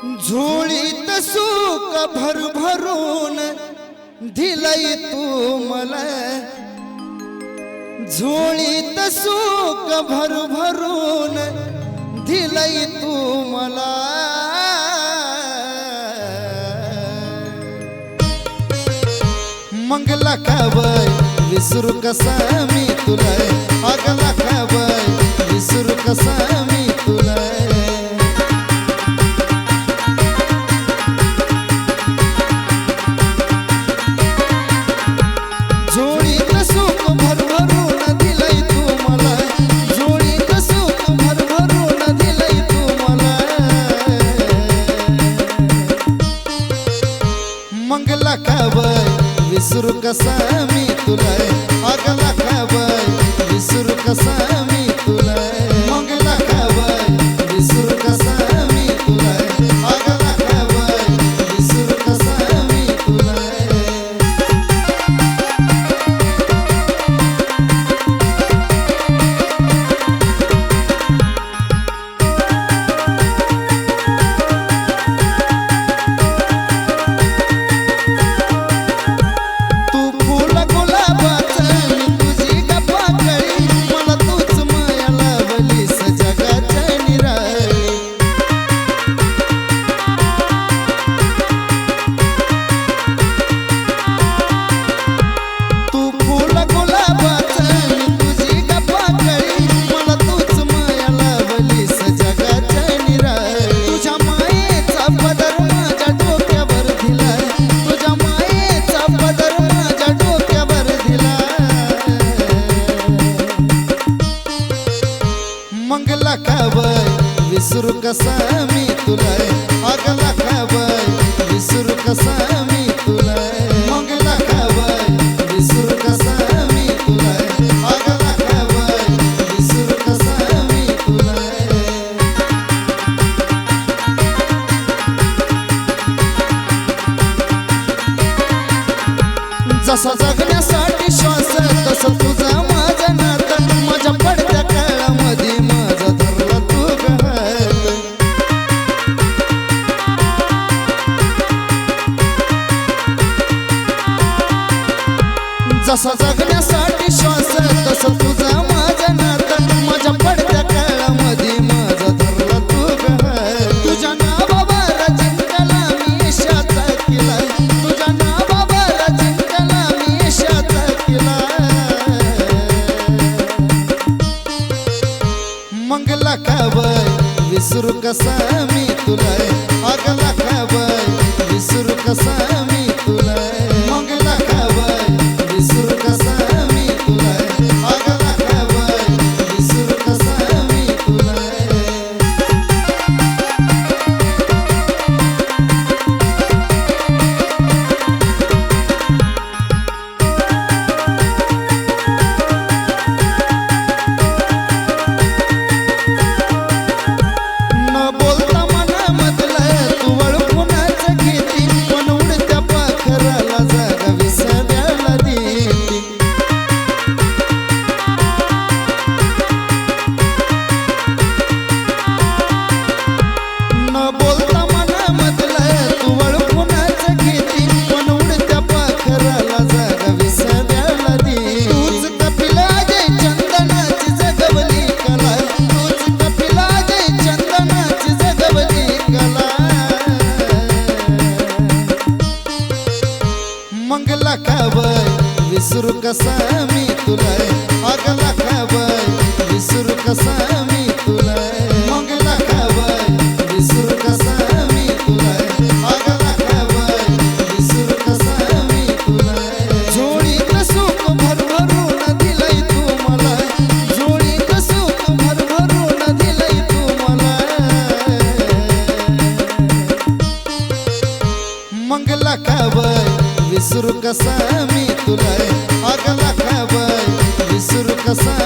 झोळीत सुख भरभरून दिलय तू मला, झोळीत सुख भरभरून दिलय तू मला। मंगला खावय विसरू कसा मी तुला, अगला खावय विसरू कसा मी तुला। झोळीत सुख भरभरून दिलय तू मला, झोळीत सुख भरभरून दिलय तू मला। मंगला खावय विसरू कसा मी तुला, अगला खावय विसरू कसा मी तुला। मंगला खावय विसरू कसा मी तुला, अगला खावय विसरू कसा मी तुला। मंगला खावय विसरू कसा मी तुला, अगला खावय विसरू कसा मी तुला। मंगला खावय विसरू कसा मी तुला, अगला खावय विसरू कसा मी तुला। जसा जगण्यासाठी श्वास तसं तुझा माझा नाता, माझ्या पडत्या काळामध्ये माझा धरला तू घात। जसा जगण्यासाठी श्वास तसं तुझा माझा नाता, माझ्या पडत्या काळामध्ये माझा धरला तू घात। तुझ्या नावावर जिंकला मी शाचा केला, तुझ्या नावावर जिंकला मी शाचा केला। मंगला खावय विसरू कसा मी तुला, अगला खावय विसरू कसा मी तुला। मंगला खावय विसरू कसा मी तुला, अगला खावय विसरू कसा मी तुला। न बोलता मनामधलं तू वळखूनच घेती, पण उडत्या पाखराला जागा विसाव्याला देती। न बोलता मनामधलं तू वळखूनच घेती, पण उडत्या पाखराला जागा विसाव्याला देती। तूच कपिल अजय चंदनाची जगवली कला, तूच कपिल अजय चंदनाची जगवली कला। मंगला खावय विसरू कसा मी तुला, अगला खावय विसरू कसा मी तुला। मंगला खावय विसरू कसा मी तुला, अगला खावय विसरू कसा मी तुला। झोळीत सुख भरभरून दिलय तू मला, झोळीत सुख भरभरून दिलय तू मला। मंगला खावय विसरू कसा मी तुला, अगला खावय विसरू कसा